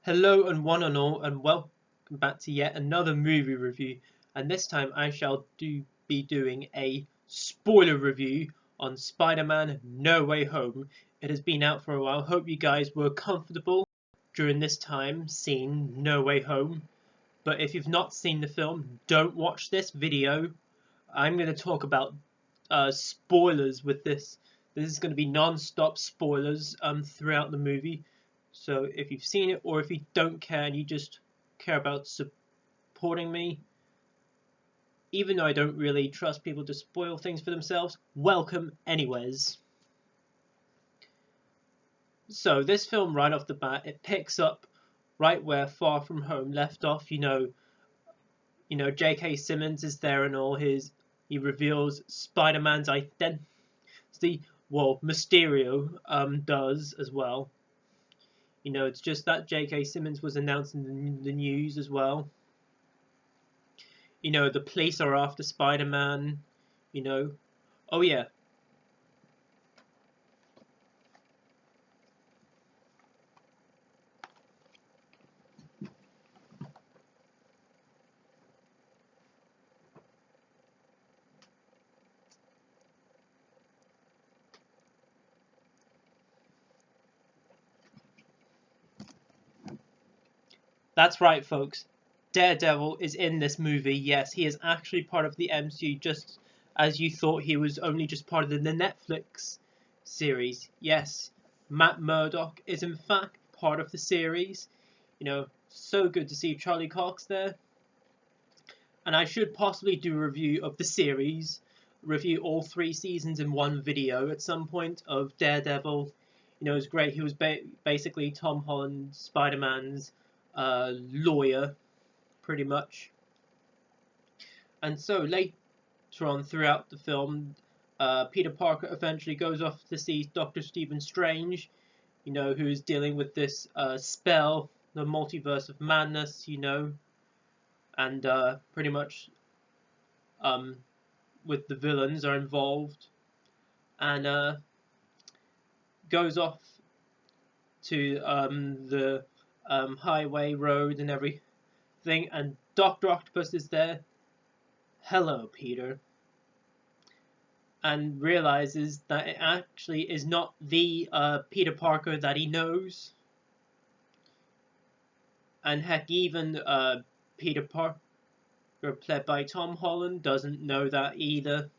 Hello and one and all, and welcome back to yet another movie review. And this time I shall be doing a spoiler review on Spider-Man No Way Home. It has been out for a while. Hope you guys were comfortable during this time seeing No Way Home. But if you've not seen the film, don't watch this video. I'm going to talk about spoilers with this. This is going to be non-stop spoilers throughout the movie. So if you've seen it or if you don't care and you just care about supporting me, even though I don't really trust people to spoil things for themselves, welcome anyways. So this film right off the bat, it picks up right where Far From Home left off. J.K. Simmons is there and all he reveals Spider-Man's identity. Well, Mysterio does as well. It's just that J.K. Simmons was announced in the news as well. The police are after Spider-Man. Oh yeah. That's right, folks. Daredevil is in this movie. Yes, he is actually part of the MCU, just as you thought he was only just part of the Netflix series. Yes, Matt Murdock is in fact part of the series. So good to see Charlie Cox there. And I should possibly do a review of the series, review all 3 seasons in one video at some point of Daredevil. It was great. He was basically Tom Holland, Spider-Man's lawyer, pretty much. And so later on throughout the film, Peter Parker eventually goes off to see Dr. Stephen Strange, who is dealing with this spell, the multiverse of madness, and pretty much with the villains are involved, and goes off to the highway road and everything, and Dr. Octopus is there. Hello, Peter. And realizes that it actually is not the Peter Parker that he knows. And heck, even Peter Parker, played by Tom Holland, doesn't know that either.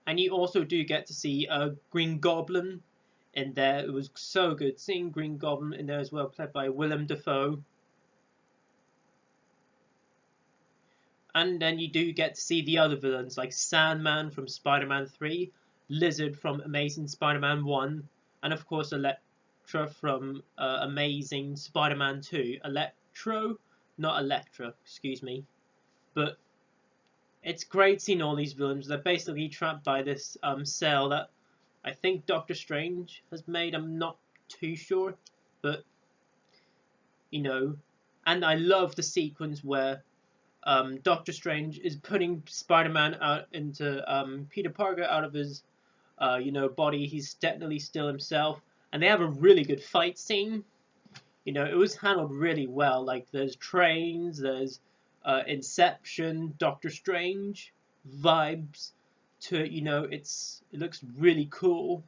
And you also do get to see Green Goblin in there. It was so good seeing Green Goblin in there as well, played by Willem Dafoe. And then you do get to see the other villains like Sandman from Spider-Man 3, Lizard from Amazing Spider-Man 1, and of course Elektra from Amazing Spider-Man 2. Not Elektra, excuse me. But it's great seeing all these villains. They're basically trapped by this cell that I think Doctor Strange has made. I'm not too sure, but and I love the sequence where Doctor Strange is putting Spider-Man out into Peter Parker out of his body. He's technically still himself, and they have a really good fight scene. It was handled really well. Like there's trains, there's Inception, Doctor Strange vibes to it. It looks really cool,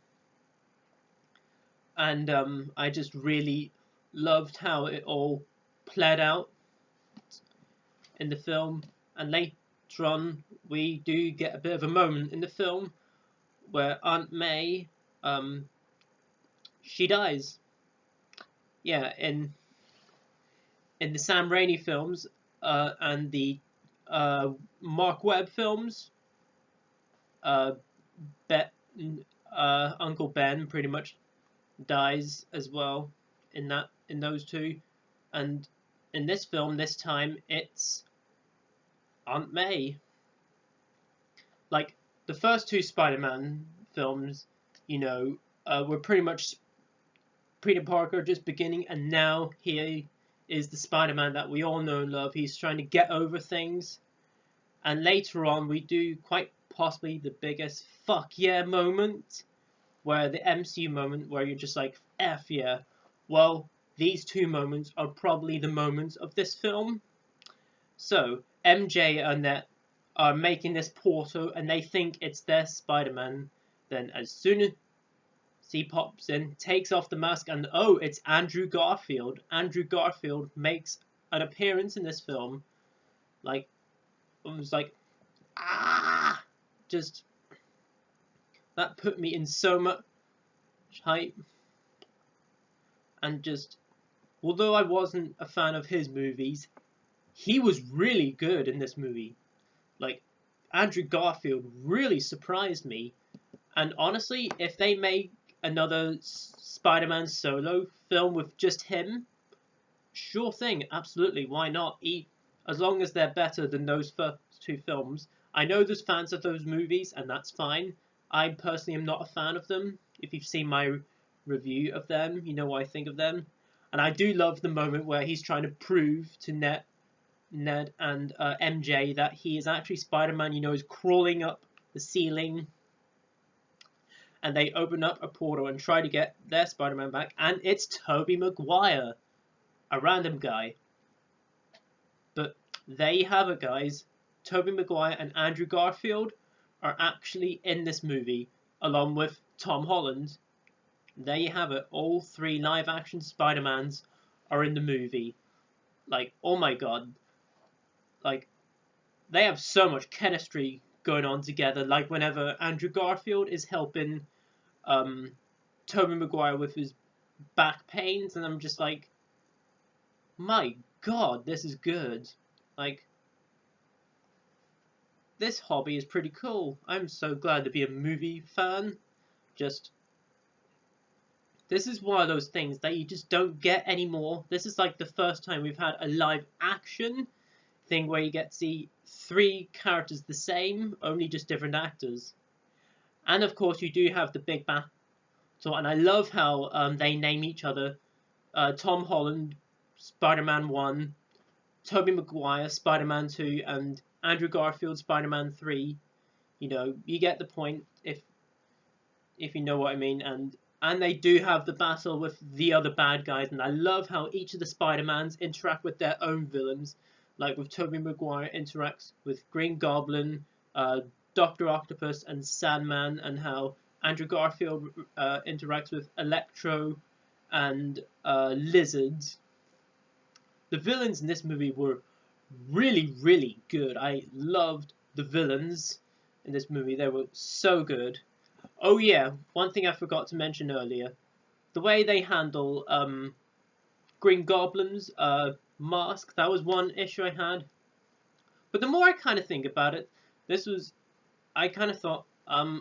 and I just really loved how it all played out in the film. And later on, we do get a bit of a moment in the film where Aunt May, she dies. Yeah, in the Sam Raimi films and the Mark Webb films, Uncle Ben pretty much dies as well in those two, and in this film this time it's Aunt May. Like the first 2 Spider-Man films, were pretty much Peter Parker just beginning, and now he is the Spider-Man that we all know and love. He's trying to get over things, and later on we do quite possibly the biggest fuck yeah moment, where the MCU moment where you're just like, F yeah. Well, these two moments are probably the moments of this film. So MJ and Annette are making this portal, and they think it's their Spider-Man. Then as soon as he pops in, takes off the mask, and oh, it's Andrew Garfield. Andrew Garfield makes an appearance in this film. Like, it was like, ah, just that put me in so much hype. And just, although I wasn't a fan of his movies, he was really good in this movie. Like, Andrew Garfield really surprised me. And honestly, if they make another Spider-Man solo film with just him, sure thing, absolutely, why not? As long as they're better than those first two films. I know there's fans of those movies, and that's fine. I personally am not a fan of them. If you've seen my review of them, you know what I think of them. And I do love the moment where he's trying to prove to Ned and MJ that he is actually Spider-Man. You know, he's crawling up the ceiling, and they open up a portal and try to get their Spider-Man back, and it's Tobey Maguire, a random guy. But there you have it, guys. Tobey Maguire and Andrew Garfield are actually in this movie, along with Tom Holland. There you have it. All three live-action Spider-Mans are in the movie. Like, oh my god. Like, they have so much chemistry going on together. Like, whenever Andrew Garfield is helping Tobey Maguire with his back pains, and I'm just like, my god, this is good. Like, this hobby is pretty cool. I'm so glad to be a movie fan. Just, this is one of those things that you just don't get anymore. This is like the first time we've had a live action thing where you get to see three characters the same, only just different actors. And of course you do have the big battle, and I love how they name each other. Tom Holland, Spider-Man 1, Tobey Maguire, Spider-Man 2, and Andrew Garfield, Spider-Man 3. You know, you get the point if you know what I mean. And they do have the battle with the other bad guys, and I love how each of the Spider-Mans interact with their own villains. Like with Tobey Maguire interacts with Green Goblin, Dr. Octopus, and Sandman, and how Andrew Garfield interacts with Electro and Lizard. The villains in this movie were really, really good. I loved the villains in this movie. They were so good. Oh yeah, one thing I forgot to mention earlier. The way they handle Green Goblin's mask, that was one issue I had. But the more I kind of think about it, I kind of thought,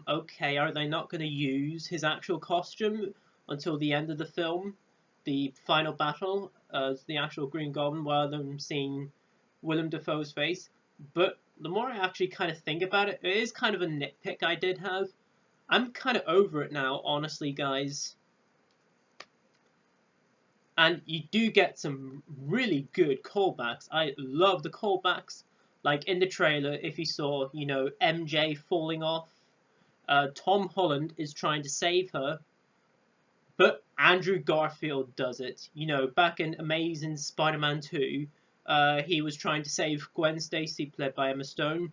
okay, are they not going to use his actual costume until the end of the film, the final battle, as the actual Green Goblin, rather than seeing Willem Dafoe's face? But the more I actually kind of think about it, it is kind of a nitpick I did have. I'm kind of over it now, honestly, guys. And you do get some really good callbacks. I love the callbacks. Like in the trailer, if you saw, you know, MJ falling off, Tom Holland is trying to save her, but Andrew Garfield does it. You know, back in Amazing Spider-Man 2, he was trying to save Gwen Stacy, played by Emma Stone,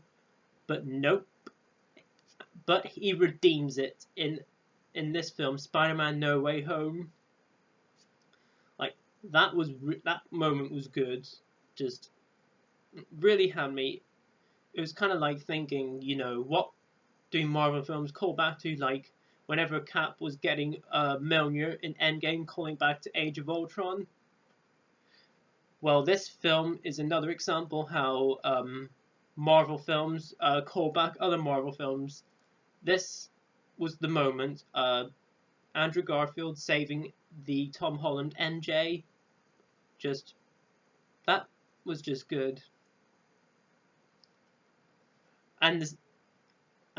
but nope. But he redeems it in this film, Spider-Man No Way Home. Like, that moment was good. Just really had me. It was kind of like thinking, you know, what do Marvel films call back to? Like whenever Cap was getting Mjolnir in Endgame, calling back to Age of Ultron. Well, this film is another example how Marvel films call back other Marvel films. This was the moment. Andrew Garfield saving the Tom Holland MJ. That was just good. And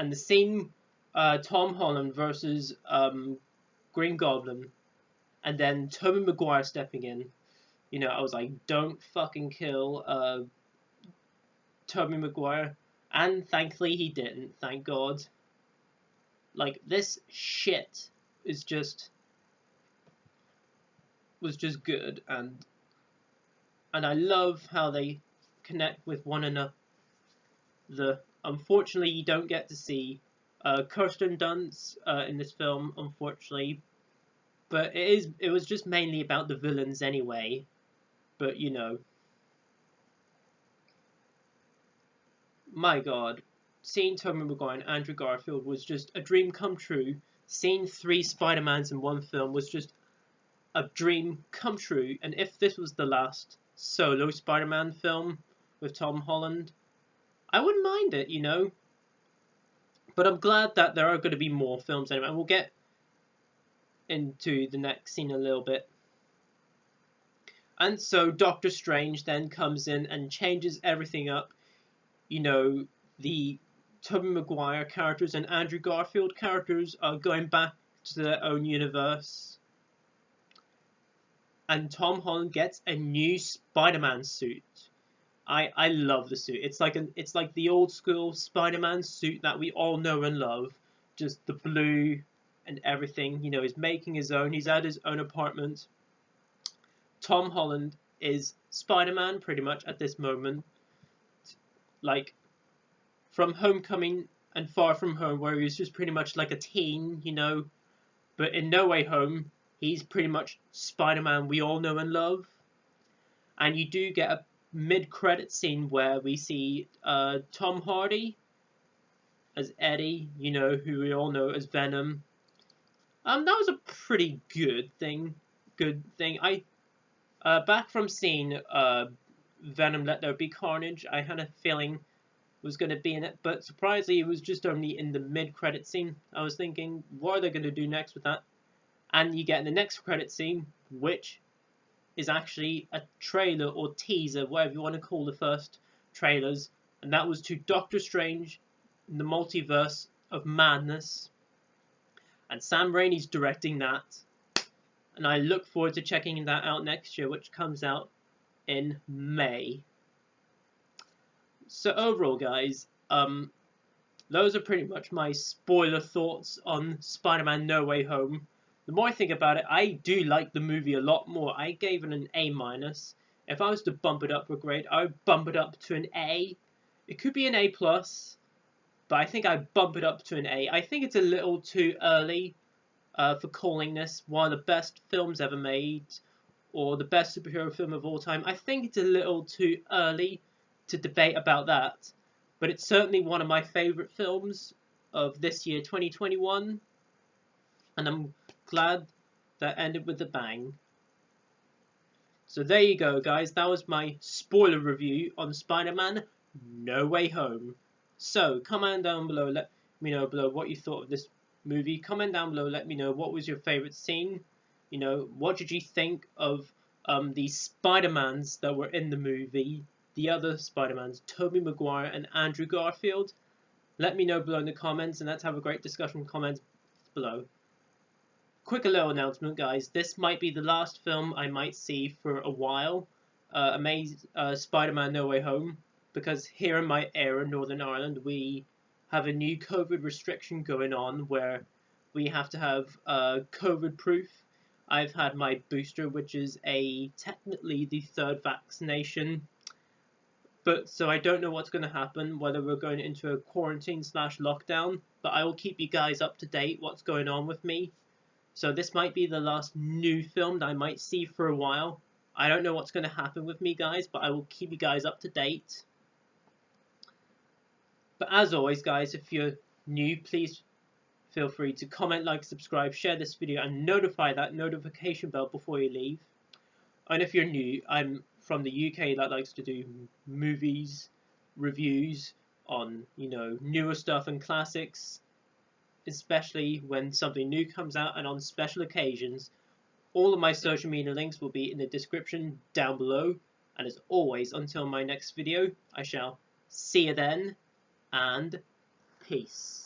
the scene, Tom Holland versus Green Goblin, and then Tobey Maguire stepping in. You know, I was like, don't fucking kill Tobey Maguire. And thankfully he didn't, thank God. Like, this shit is just... was just good, and I love how they connect with one another. Unfortunately, you don't get to see Kirsten Dunst in this film, unfortunately, but it was just mainly about the villains anyway. But you know, my God, seeing Tobey Maguire and Andrew Garfield was just a dream come true. Seeing 3 Spider-Mans in one film was just a dream come true. And if this was the last solo Spider-Man film with Tom Holland, I wouldn't mind it, you know. But I'm glad that there are going to be more films anyway. And we'll get into the next scene a little bit. And so Doctor Strange then comes in and changes everything up. You know, the Tobey Maguire characters and Andrew Garfield characters are going back to their own universe. And Tom Holland gets a new Spider-Man suit. I love the suit. It's like the old school Spider-Man suit that we all know and love. Just the blue and everything. You know, he's making his own. He's at his own apartment. Tom Holland is Spider-Man pretty much at this moment. Like from Homecoming and Far From Home, where he was just pretty much like a teen, you know. But in No Way Home, he's pretty much Spider-Man we all know and love. And you do get a mid-credit scene where we see Tom Hardy as Eddie, you know, who we all know as Venom. That was a pretty good thing. I back from seeing Venom Let There Be Carnage, I had a feeling was going to be in it, but surprisingly it was just only in the mid-credit scene. I was thinking, what are they going to do next with that? And you get in the next credit scene, which is actually a trailer or teaser, whatever you want to call the first trailers, and that was to Doctor Strange in the Multiverse of Madness, and Sam Raimi's directing that, and I look forward to checking that out next year, which comes out in May. So overall, guys, those are pretty much my spoiler thoughts on Spider-Man No Way Home. The more I think about it, I do like the movie a lot more. I gave it an A-. If I was to bump it up a grade, I would bump it up to an A. It could be an A+, but I think I'd bump it up to an A. I think it's a little too early for calling this one of the best films ever made, or the best superhero film of all time. I think it's a little too early to debate about that, but it's certainly one of my favourite films of this year, 2021, and I'm glad that ended with a bang. So there you go, guys. That was my spoiler review on Spider-Man No Way Home. So comment down below, let me know what you thought of this movie. Comment down below, let me know what was your favourite scene. You know, what did you think of the Spider-Mans that were in the movie? The other Spider-Mans, Tobey Maguire and Andrew Garfield. Let me know below in the comments, and let's have a great discussion in the comments below. Quick little announcement, guys. This might be the last film I might see for a while. Spider-Man No Way Home. Because here in my area, Northern Ireland, we have a new COVID restriction going on where we have to have COVID proof. I've had my booster, which is technically the 3rd vaccination. But so I don't know what's going to happen, whether we're going into a quarantine/lockdown. But I will keep you guys up to date what's going on with me. So this might be the last new film that I might see for a while. I don't know what's going to happen with me, guys, but I will keep you guys up to date. But as always, guys, if you're new, please feel free to comment, like, subscribe, share this video, and notify that notification bell before you leave. And if you're new, I'm from the UK that likes to do movies, reviews on, you know, newer stuff and classics, especially when something new comes out and on special occasions. All of my social media links will be in the description down below. And as always, until my next video, I shall see you then, and peace.